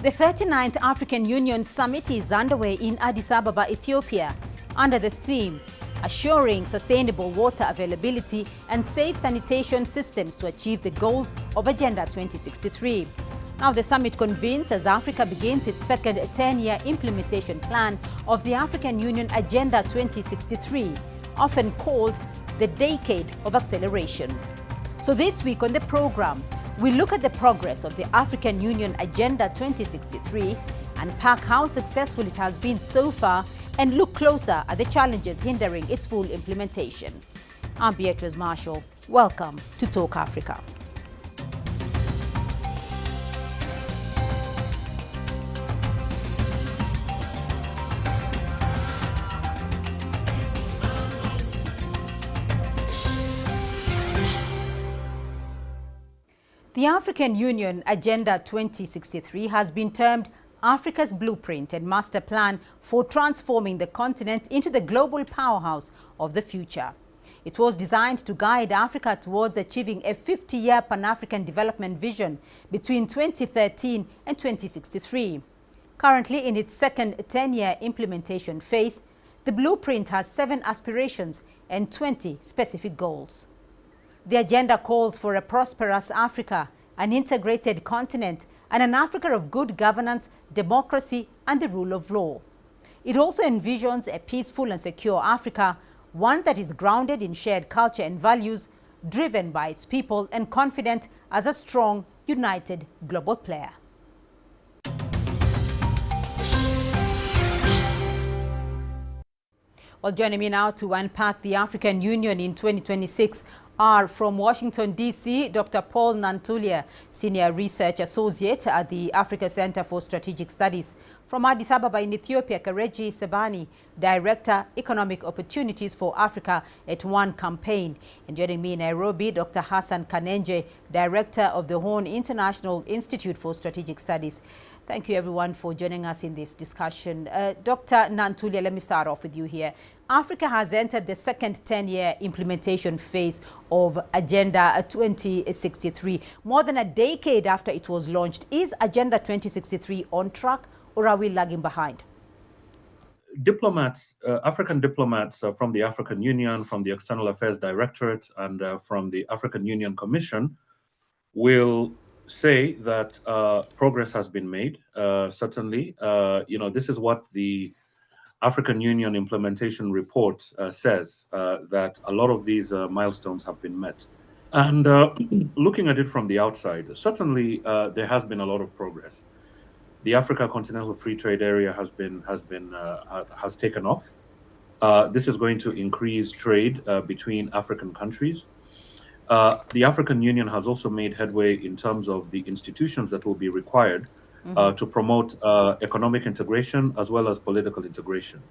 The 39th African Union Summit is underway in Addis Ababa, Ethiopia, under the theme Assuring Sustainable Water Availability and Safe Sanitation Systems to Achieve the Goals of Agenda 2063. Now, the summit convenes as Africa begins its second 10-year implementation plan of the African Union Agenda 2063, often called the Decade of Acceleration. So this week on the program, we look at the progress of the African Union Agenda 2063, unpack how successful it has been so far, and look closer at the challenges hindering its full implementation. I'm Beatrice Marshall. Welcome to Talk Africa. The African Union Agenda 2063 has been termed Africa's blueprint and master plan for transforming the continent into the global powerhouse of the future. It was designed to guide Africa towards achieving a 50-year Pan-African development vision between 2013 and 2063. Currently, in its second 10-year implementation phase, the blueprint has 7 aspirations and 20 specific goals. The agenda calls for a prosperous Africa, an integrated continent, and an Africa of good governance, democracy, and the rule of law. It also envisions a peaceful and secure Africa, one that is grounded in shared culture and values, driven by its people, and confident as a strong, united global player. Well, joining me now to unpack the African Union in 2026 are from Washington, D.C., Dr. Paul Nantulia, Senior Research Associate at the Africa Center for Strategic Studies. From Addis Ababa in Ethiopia, Kareji Sebani, Director, Economic Opportunities for Africa at One Campaign. And joining me in Nairobi, Dr. Hassan Kanenje, Director of the Horn International Institute for Strategic Studies. Thank you, everyone, for joining us in this discussion. Dr. Nantulia, let me start off with you here. Africa has entered the second 10-year implementation phase of Agenda 2063. More than a decade after it was launched, is Agenda 2063 on track, or are we lagging behind? Diplomats, African diplomats from the African Union, from the External Affairs Directorate, and from the African Union Commission will say that progress has been made. Certainly, this is what the African Union implementation report says, that a lot of these milestones have been met. And looking at it from the outside, certainly there has been a lot of progress. The Africa Continental Free Trade Area has taken off. This is going to increase trade between African countries. The African Union has also made headway in terms of the institutions that will be required to promote economic integration as well as political integration.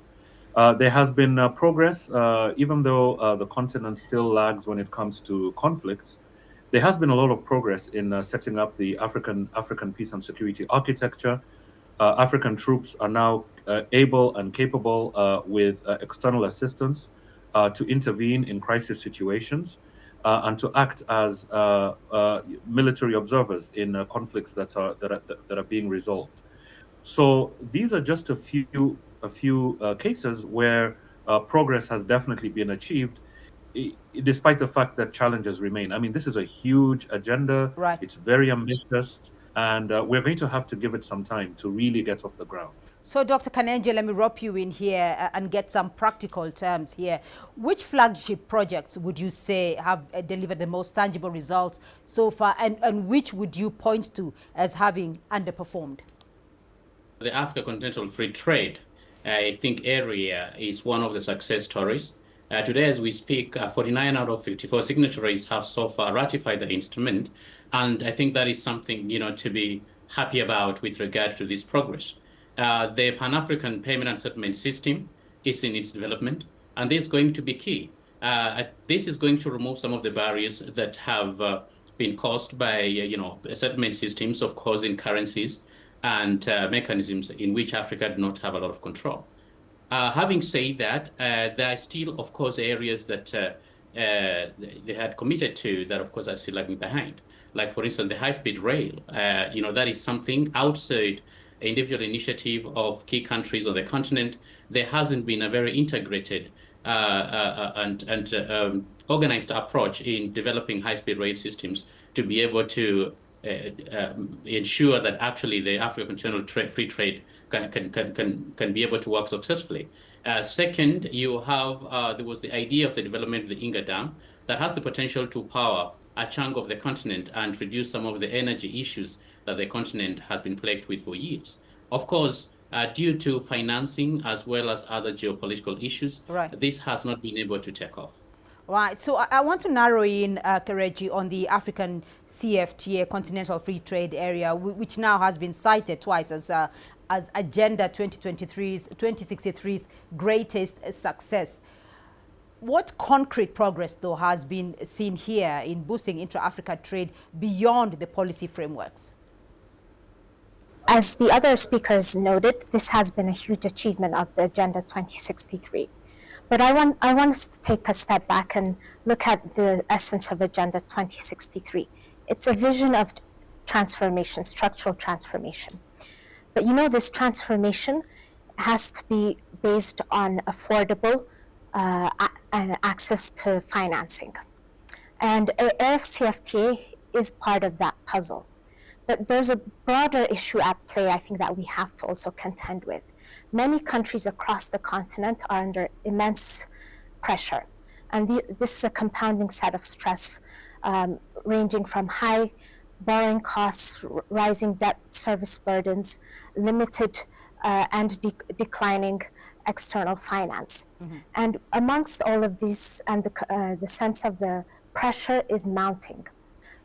There has been progress, even though the continent still lags when it comes to conflicts. There has been a lot of progress in setting up the African peace and security architecture. African troops are now able and capable with external assistance to intervene in crisis situations and to act as military observers in conflicts that are being resolved. So these are just a few cases where progress has definitely been achieved, despite the fact that challenges remain. I mean, this is a huge agenda. Right. It's very ambitious, and we're going to have to give it some time to really get off the ground. So, Dr. Kanenje, let me rope you in here and get some practical terms here. Which flagship projects would you say have delivered the most tangible results so far, and which would you point to as having underperformed? The Africa Continental Free Trade, I think, area is one of the success stories. Today, as we speak, 49 out of 54 signatories have so far ratified the instrument, and I think that is something to be happy about with regard to this progress. The Pan-African Payment and Settlement System is in its development, and this is going to be key. This is going to remove some of the barriers that have been caused by settlement systems, of course, in currencies and mechanisms in which Africa did not have a lot of control. Having said that, there are still, of course, areas that they had committed to that, of course, are still lagging behind. like for instance, the high-speed rail. That is something outside individual initiative of key countries of the continent. There hasn't been a very integrated and organized approach in developing high-speed rail systems to be able to ensure that actually the African continental free trade can be able to work successfully. Second, you have there was the idea of the development of the Inga Dam that has the potential to power a chunk of the continent and reduce some of the energy issues that the continent has been plagued with for years. Of course, due to financing as well as other geopolitical issues, this has not been able to take off. Right. So I want to narrow in, Kelechi, on the African CFTA, Continental Free Trade Area, which now has been cited twice as Agenda 2063's greatest success. What concrete progress, though, has been seen here in boosting intra-Africa trade beyond the policy frameworks? As the other speakers noted, this has been a huge achievement of the Agenda 2063. But I want us to take a step back and look at the essence of Agenda 2063. It's a vision of transformation, structural transformation. But this transformation has to be based on affordable and access to financing. And AFCFTA is part of that puzzle. But there's a broader issue at play, I think, that we have to also contend with. Many countries across the continent are under immense pressure. And this is a compounding set of stress, ranging from high borrowing costs, rising debt service burdens, limited and declining external finance. Mm-hmm. And amongst all of these, and the sense of the pressure is mounting.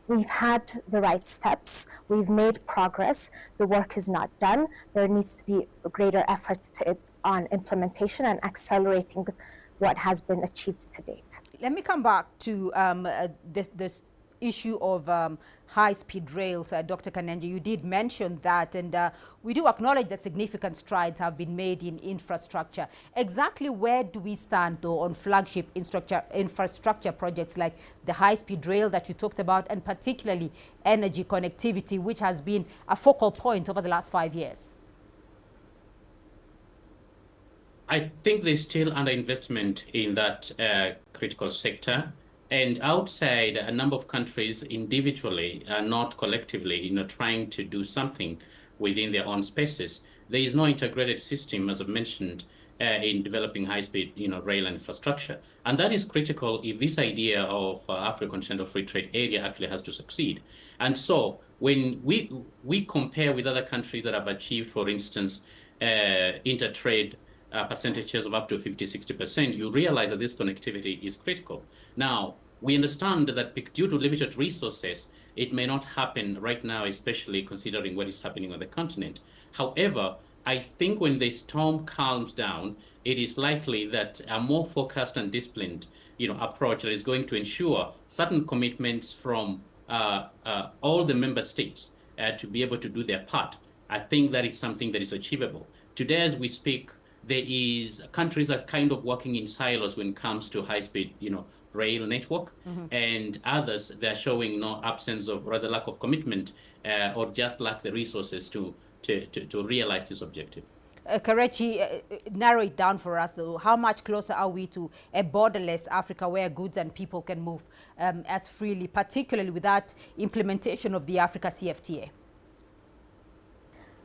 We've had the right steps, we've made progress, the work is not done. There needs to be a greater effort on implementation and accelerating what has been achieved to date. Let me come back to this issue of high-speed rails. Dr. Kanenje, you did mention that, and we do acknowledge that significant strides have been made in infrastructure. Exactly where do we stand, though, on flagship infrastructure projects like the high-speed rail that you talked about, and particularly energy connectivity, which has been a focal point over the last 5 years? I think there's still underinvestment in that critical sector. And outside, a number of countries individually, not collectively, trying to do something within their own spaces. There is no integrated system, as I mentioned, in developing high-speed, rail infrastructure. And that is critical if this idea of African Continental Free Trade Area actually has to succeed. And so when we compare with other countries that have achieved, for instance, inter-trade percentages of up to 50-60%, you realize that this connectivity is critical. Now, we understand that due to limited resources, it may not happen right now, especially considering what is happening on the continent. However, I think when the storm calms down, it is likely that a more focused and disciplined, approach that is going to ensure certain commitments from all the member states to be able to do their part. I think that is something that is achievable. Today, as we speak, countries are kind of working in silos when it comes to high-speed, rail network, and others, they're showing no absence of, rather lack of commitment, or just lack the resources to realize this objective. Kelechi, narrow it down for us, though. How much closer are we to a borderless Africa where goods and people can move as freely, particularly with that implementation of the Africa CFTA?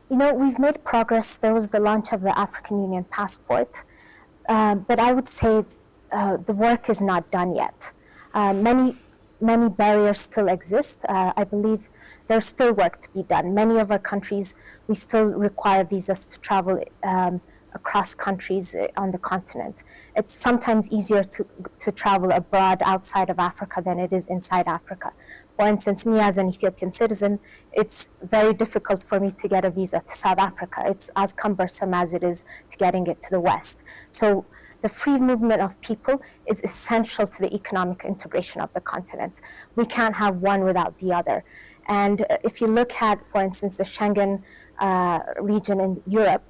We've made progress. There was the launch of the African Union passport, but I would say the work is not done yet. Many barriers still exist. I believe there's still work to be done. Many of our countries, we still require visas to travel across countries on the continent. It's sometimes easier to travel abroad outside of Africa than it is inside Africa. For instance, me as an Ethiopian citizen, it's very difficult for me to get a visa to South Africa. It's as cumbersome as it is to getting it to the West. So the free movement of people is essential to the economic integration of the continent. We can't have one without the other. And if you look at, for instance, the Schengen region in Europe,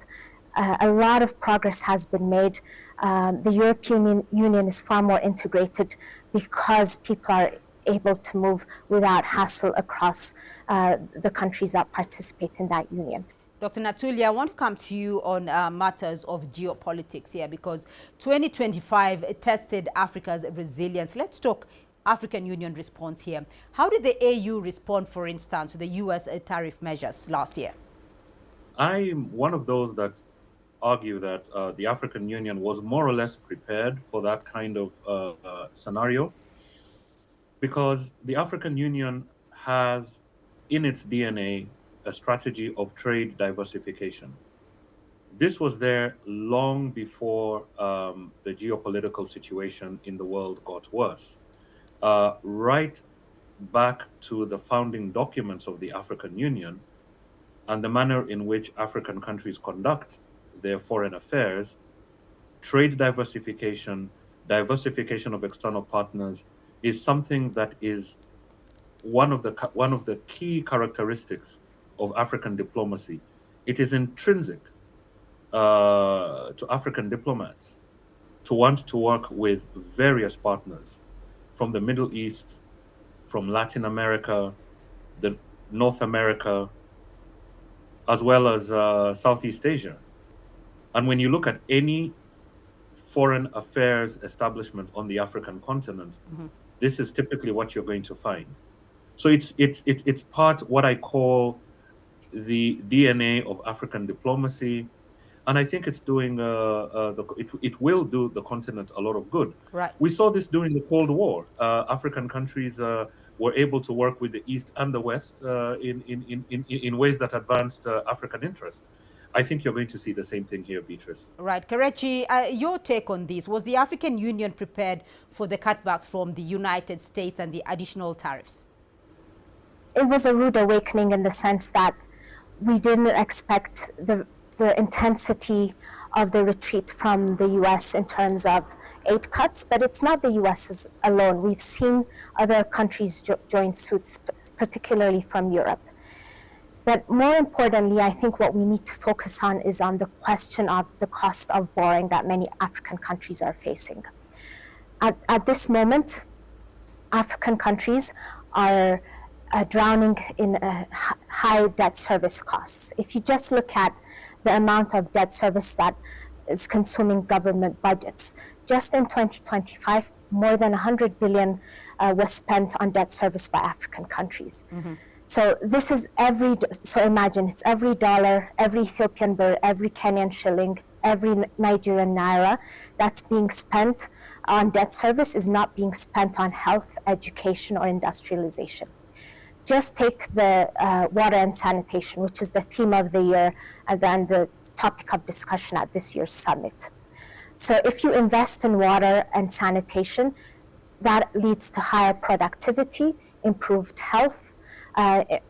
a lot of progress has been made. The European Union is far more integrated because people are able to move without hassle across the countries that participate in that union. Dr. Natuli, I want to come to you on matters of geopolitics here, because 2025 tested Africa's resilience. Let's talk African Union response here. How did the AU respond, for instance, to the US tariff measures last year? I'm one of those that argue that the African Union was more or less prepared for that kind of scenario, because the African Union has in its DNA a strategy of trade diversification. This was there long before the geopolitical situation in the world got worse. Right back to the founding documents of the African Union and the manner in which African countries conduct their foreign affairs, trade diversification, diversification of external partners is something that is one of the key characteristics of African diplomacy. It is intrinsic to African diplomats to want to work with various partners from the Middle East, from Latin America, the North America, as well as Southeast Asia. And when you look at any foreign affairs establishment on the African continent, this is typically what you're going to find. So it's part what I call the DNA of African diplomacy, and I think it's doing it will do the continent a lot of good. Right. We saw this during the Cold War. African countries were able to work with the East and the West in ways that advanced African interest. I think you're going to see the same thing here, Beatrice. Right. Kelechi, your take on this. Was the African Union prepared for the cutbacks from the United States and the additional tariffs? It was a rude awakening in the sense that we didn't expect the intensity of the retreat from the US in terms of aid cuts, but it's not the US alone. We've seen other countries join suit, particularly from Europe. But more importantly, I think what we need to focus on is on the question of the cost of borrowing that many African countries are facing. At this moment, African countries are drowning in high debt service costs. If you just look at the amount of debt service that is consuming government budgets, just in 2025, more than 100 billion was spent on debt service by African countries. So this is so imagine it's every dollar, every Ethiopian birr, every Kenyan shilling, every Nigerian naira that's being spent on debt service is not being spent on health, education, or industrialization. Just take the water and sanitation, which is the theme of the year and then the topic of discussion at this year's summit. So if you invest in water and sanitation, that leads to higher productivity, improved health,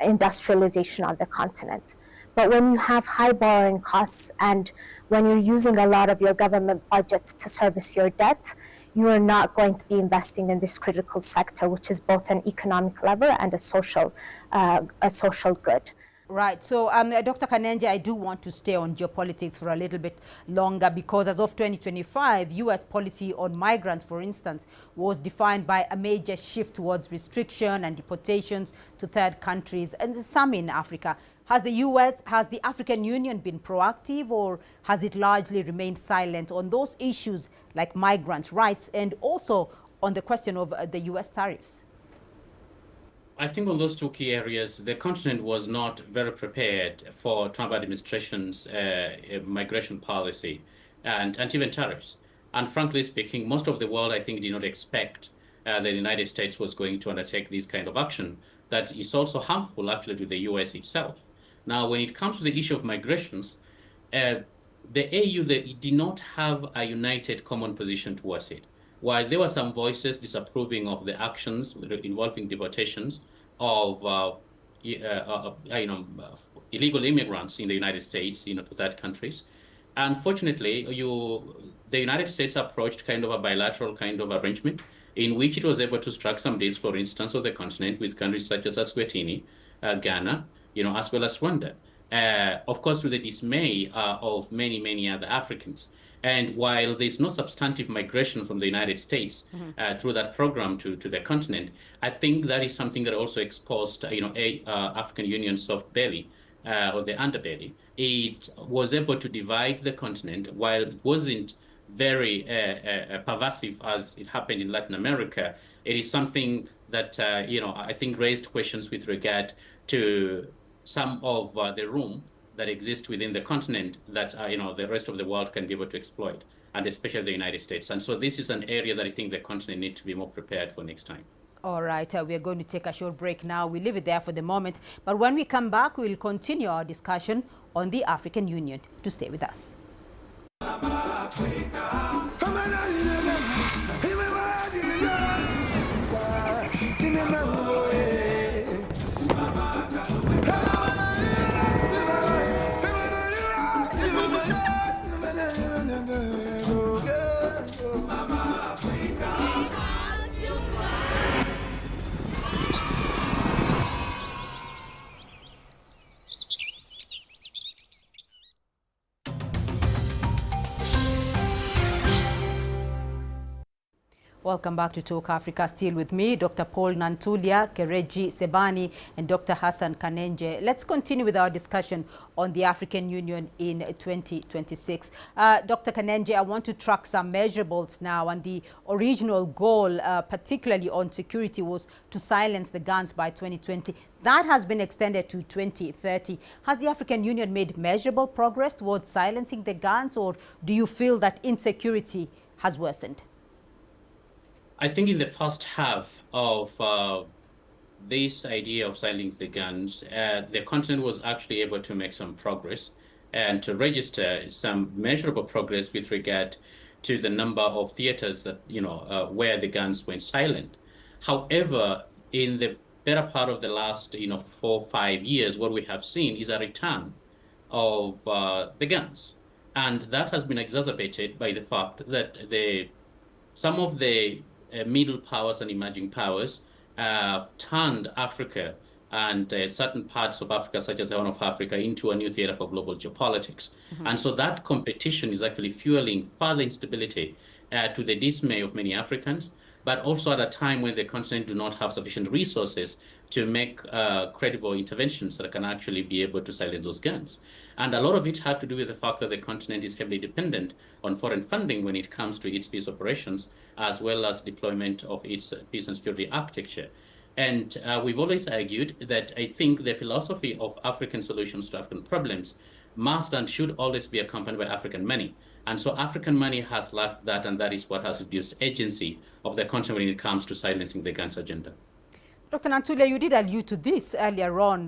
industrialization on the continent. But when you have high borrowing costs and when you're using a lot of your government budget to service your debt, you are not going to be investing in this critical sector, which is both an economic lever and a social good. Right. So, Dr. Kanenje, I do want to stay on geopolitics for a little bit longer, because as of 2025, U.S. policy on migrants, for instance, was defined by a major shift towards restriction and deportations to third countries, and some in Africa. Has the African Union been proactive, or has it largely remained silent on those issues like migrant rights and also on the question of the U.S. tariffs? I think on those two key areas, the continent was not very prepared for Trump administration's migration policy and even tariffs. And frankly speaking, most of the world, I think, did not expect that the United States was going to undertake this kind of action that is also harmful, actually, to the U.S. itself. Now, when it comes to the issue of migrations, the AU did not have a united common position towards it. While there were some voices disapproving of the actions involving deportations of illegal immigrants in the United States, to third countries, unfortunately, the United States approached kind of a bilateral kind of arrangement in which it was able to strike some deals, for instance, of the continent with countries such as Eswatini, Ghana, as well as Rwanda. Of course, to the dismay of many other Africans. And while there's no substantive migration from the United States through that program to the continent, I think that is something that also exposed, African Union soft belly or the underbelly. It was able to divide the continent while it wasn't very pervasive as it happened in Latin America. It is something that, I think raised questions with regard to some of the room that exist within the continent that the rest of the world can be able to exploit, and especially the United States. And so this is an area that I think the continent needs to be more prepared for next time. All right, we are going to take a short break now. We leave it there for the moment. But when we come back, we will continue our discussion on the African Union. To stay with us. Welcome back to Talk Africa. Still with me, Dr. Paul Nantulia, Kereji Sebani, and Dr. Hassan Kanenje. Let's continue with our discussion on the African Union in 2026. Dr. Kanenje, I want to track some measurables now, and the original goal, particularly on security, was to silence the guns by 2020. That has been extended to 2030. Has the African Union made measurable progress towards silencing the guns, or do you feel that insecurity has worsened? I think in the first half of this idea of silencing the guns, the continent was actually able to make some progress and to register some measurable progress with regard to the number of theaters that, where the guns went silent. However, in the better part of the last, 4 or 5 years, what we have seen is a return of the guns. And that has been exacerbated by the fact that some of the middle powers and emerging powers turned Africa and certain parts of Africa, such as the Horn of Africa, into a new theater for global geopolitics. And so that competition is actually fueling further instability to the dismay of many Africans, but also at a time when the continent do not have sufficient resources to make credible interventions that can actually be able to silence those guns. And a lot of it had to do with the fact that the continent is heavily dependent on foreign funding when it comes to its peace operations, as well as deployment of its peace and security architecture. And we've always argued that I think the philosophy of African solutions to African problems must and should always be accompanied by African money. And so African money has lacked that, and that is what has reduced agency of the continent when it comes to silencing the guns agenda. Dr. Nantulia, you did allude to this earlier on,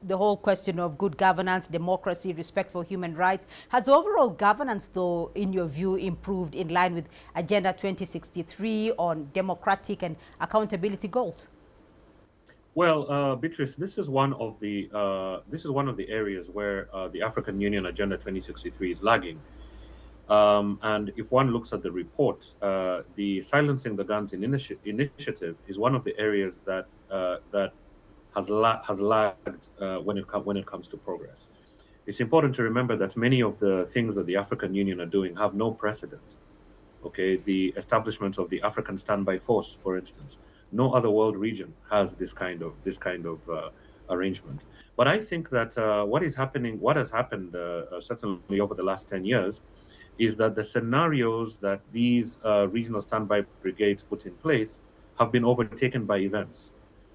the whole question of good governance, democracy, respect for human rights. Has overall governance, though, in your view, improved in line with Agenda 2063 on democratic and accountability goals? Well, Beatrice, this is one of the areas where the African Union Agenda 2063 is lagging. And if one looks at the report, the Silencing the Guns initiative is one of the areas that has lagged when it comes to progress. It's important to remember that many of the things that the African Union are doing have no precedent. Okay, the establishment of the African Standby Force, for instance, no other world region has this kind of arrangement. But I think that what has happened certainly over the last 10 years is that the scenarios that these regional standby brigades put in place have been overtaken by events.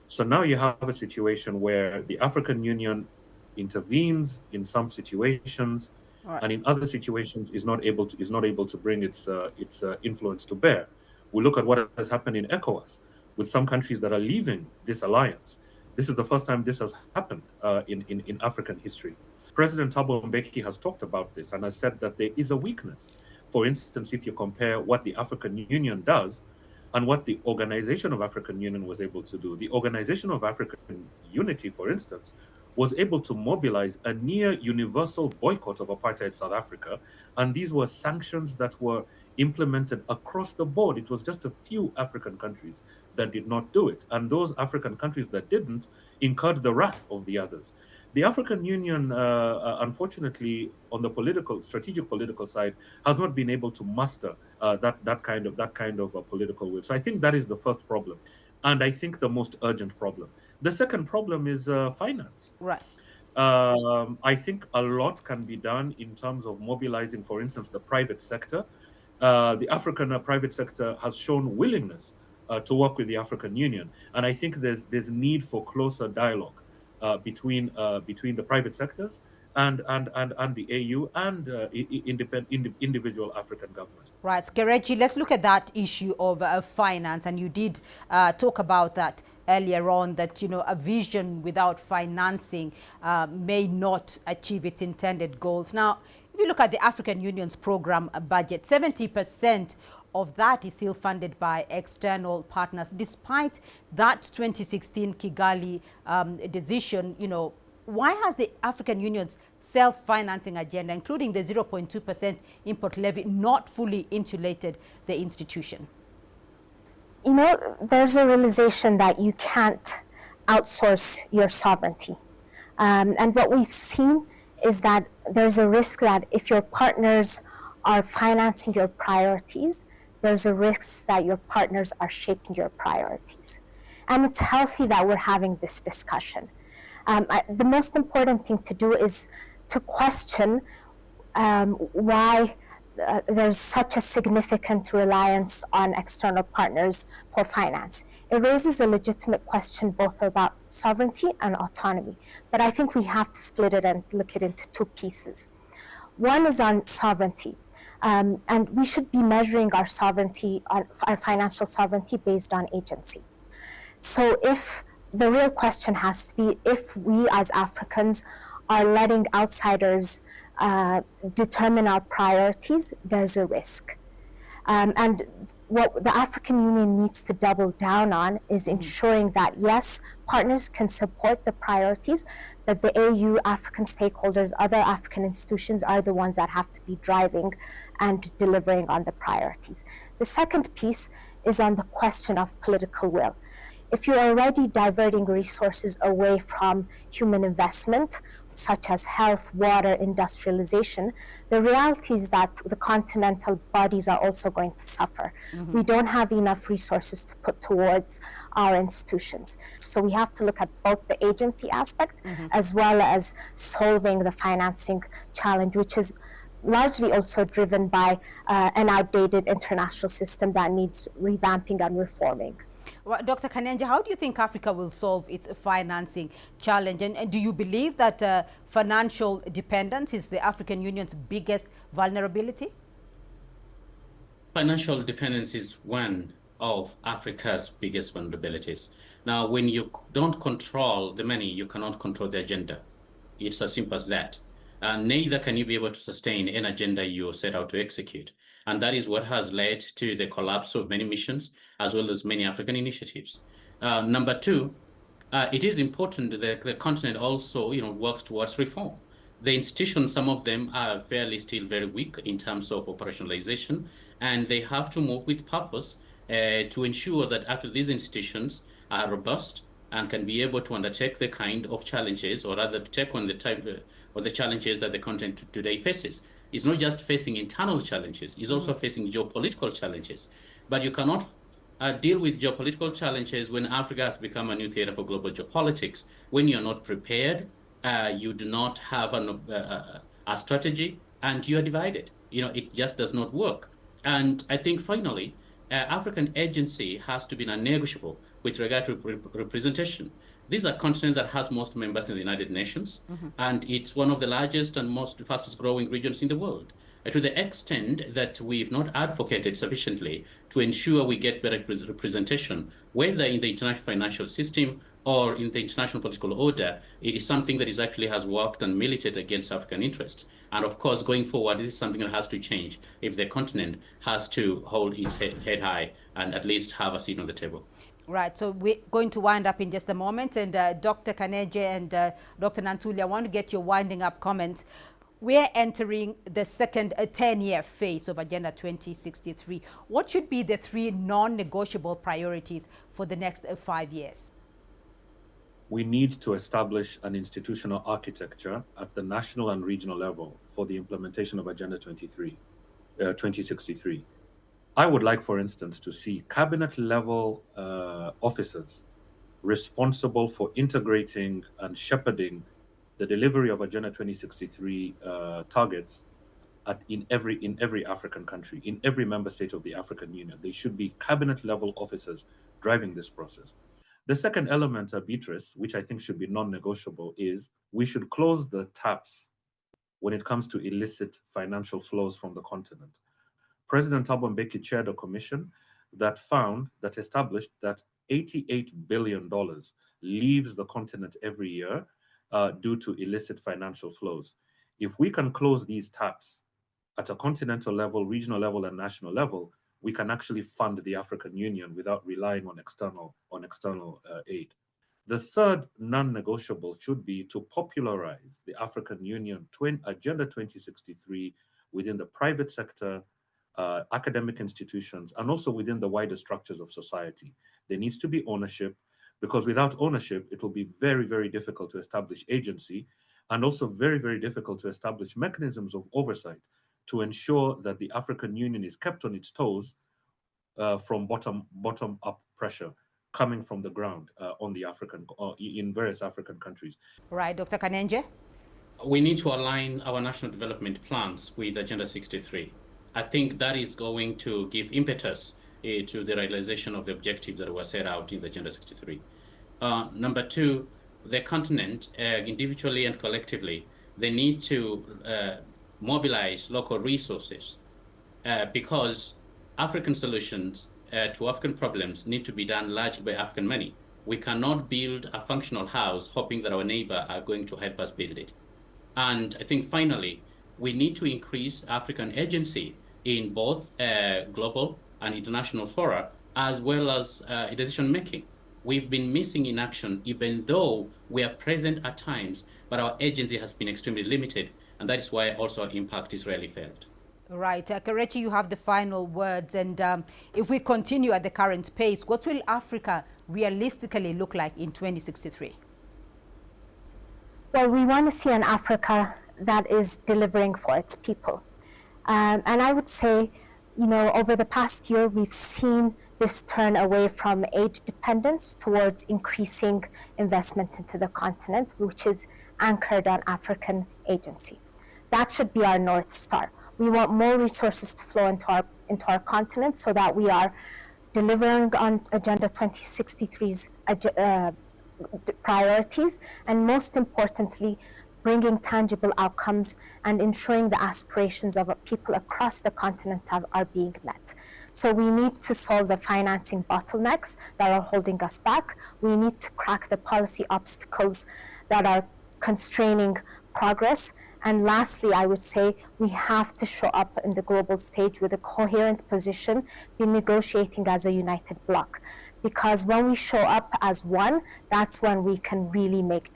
So now you have a situation where the African Union intervenes in some situations, right, and in other situations is not able to bring its influence to bear. We look at what has happened in ECOWAS with some countries that are leaving this alliance. This is the first time this has happened in African history. President Thabo Mbeki has talked about this and has said that there is a weakness. For instance, if you compare what the African Union does and what the Organization of African Union was able to do. The Organization of African Unity, for instance, was able to mobilize a near universal boycott of apartheid South Africa, and these were sanctions that were implemented across the board. It was just a few African countries that did not do it, and those African countries that didn't incurred the wrath of the others. The African Union, unfortunately, on the strategic political side, has not been able to muster that kind of political will. So I think that is the first problem, and I think the most urgent problem. The second problem is finance. Right. I think a lot can be done in terms of mobilizing, for instance, the private sector. The African private sector has shown willingness to work with the African Union, and I think there's need for closer dialogue between the private sectors and the AU and individual African governments. Right, Skerechi, let's look at that issue of finance, and you did talk about that earlier on, that a vision without financing may not achieve its intended goals. Now, if you look at the African Union's program budget, 70% of that is still funded by external partners. Despite that 2016 Kigali decision, why has the African Union's self-financing agenda, including the 0.2% import levy, not fully insulated the institution? There's a realization that you can't outsource your sovereignty. And what we've seen is that there's a risk that if your partners are financing your priorities, there's a risk that your partners are shaping your priorities. And it's healthy that we're having this discussion. The most important thing to do is to question why there's such a significant reliance on external partners for finance. It raises a legitimate question both about sovereignty and autonomy, but I think we have to split it and look at it into two pieces. One is on sovereignty, and we should be measuring our sovereignty, our financial sovereignty, based on agency. So if the real question has to be if we as Africans are letting outsiders determine our priorities, there's a risk. And what the African Union needs to double down on is ensuring that, yes, partners can support the priorities, but the AU, African stakeholders, other African institutions are the ones that have to be driving and delivering on the priorities. The second piece is on the question of political will. If you're already diverting resources away from human investment, such as health, water, industrialization, the reality is that the continental bodies are also going to suffer. We don't have enough resources to put towards our institutions. So we have to look at both the agency aspect as well as solving the financing challenge, which is largely also driven by an outdated international system that needs revamping and reforming. Well, Dr. Kanenje, how do you think Africa will solve its financing challenge? And do you believe that financial dependence is the African Union's biggest vulnerability? Financial dependence is one of Africa's biggest vulnerabilities. Now, when you don't control the money, you cannot control the agenda. It's as simple as that. Neither can you be able to sustain an agenda you set out to execute. And that is what has led to the collapse of many missions, as well as many African initiatives. Number two, it is important that the continent also works towards reform. The institutions, some of them are still very weak in terms of operationalization, and they have to move with purpose to ensure that after these institutions are robust and can be able to undertake the kind of challenges, or rather to take on the type of the challenges that the continent today faces. It's not just facing internal challenges, it's also facing geopolitical challenges. But you cannot deal with geopolitical challenges when Africa has become a new theater for global geopolitics. When you're not prepared, you do not have a strategy, and you are divided. It just does not work. And I think finally, African agency has to be non-negotiable with regard to representation. These are a continent that has most members in the United Nations, and it's one of the largest and fastest growing regions in the world. To the extent that we've not advocated sufficiently to ensure we get better representation, whether in the international financial system or in the international political order, it is something that actually has worked and militated against African interests. And of course, going forward, this is something that has to change if the continent has to hold its head high and at least have a seat on the table. Right, so we're going to wind up in just a moment. And Dr. Kanenje and Dr. Nantuli, I want to get your winding up comments. We're entering the second 10-year phase of Agenda 2063. What should be the three non-negotiable priorities for the next 5 years? we need to establish an institutional architecture at the national and regional level for the implementation of Agenda 2063. I would like, for instance, to see cabinet-level officers responsible for integrating and shepherding the delivery of Agenda 2063 targets in every African country, in every member state of the African Union. They should be cabinet-level officers driving this process. The second element, Beatrice, which I think should be non-negotiable, is we should close the taps when it comes to illicit financial flows from the continent. President Thabo Mbeki chaired a commission that established that $88 billion leaves the continent every year due to illicit financial flows. If we can close these taps at a continental level, regional level, and national level, we can actually fund the African Union without relying on external aid. The third non-negotiable should be to popularize the African Union Agenda 2063 within the private sector, academic institutions, and also within the wider structures of society. There needs to be ownership, because without ownership, it will be very, very difficult to establish agency, and also very, very difficult to establish mechanisms of oversight to ensure that the African Union is kept on its toes from bottom-up pressure coming from the ground in various African countries. Right, Dr. Kanenje? We need to align our national development plans with Agenda 63. I think that is going to give impetus to the realization of the objectives that were set out in the Agenda 63. Number two, the continent, individually and collectively, they need to mobilize local resources because African solutions to African problems need to be done largely by African money. We cannot build a functional house hoping that our neighbor are going to help us build it. And I think finally, we need to increase African agency in both global and international fora, as well as decision-making. We've been missing in action, even though we are present at times, but our agency has been extremely limited, and that is why also our impact is rarely felt. Right. Kelechi, you have the final words. And if we continue at the current pace, what will Africa realistically look like in 2063? Well, we want to see an Africa that is delivering for its people. And I would say, you know, over the past year, we've seen this turn away from aid dependence towards increasing investment into the continent, which is anchored on African agency. That should be our North Star. We want more resources to flow into our continent so that we are delivering on Agenda 2063's priorities, and most importantly, bringing tangible outcomes and ensuring the aspirations of people across the continent are being met. So we need to solve the financing bottlenecks that are holding us back. We need to crack the policy obstacles that are constraining progress. And lastly, I would say we have to show up in the global stage with a coherent position, be negotiating as a united bloc. Because when we show up as one, that's when we can really make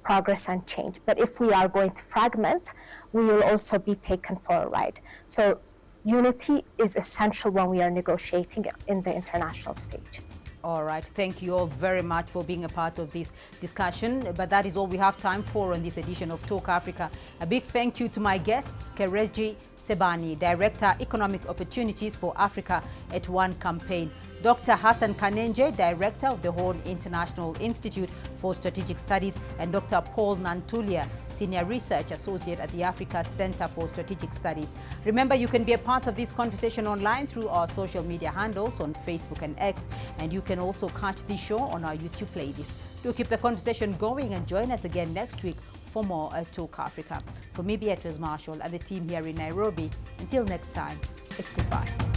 progress and change. But if we are going to fragment, we will also be taken for a ride. So unity is essential when we are negotiating in the international stage. All right. Thank you all very much for being a part of this discussion. But that is all we have time for on this edition of Talk Africa. A big thank you to my guests, Kereji Sebani, Director, Economic Opportunities for Africa at One Campaign; Dr. Hassan Kanenje, Director of the Horn International Institute for Strategic Studies; and Dr. Paul Nantulia, Senior Research Associate at the Africa Center for Strategic Studies. Remember, you can be a part of this conversation online through our social media handles on Facebook and X, and you can also catch this show on our YouTube playlist. Do keep the conversation going and join us again next week for more Talk Africa. For me, Beatrice Marshall, and the team here in Nairobi, until next time, it's goodbye.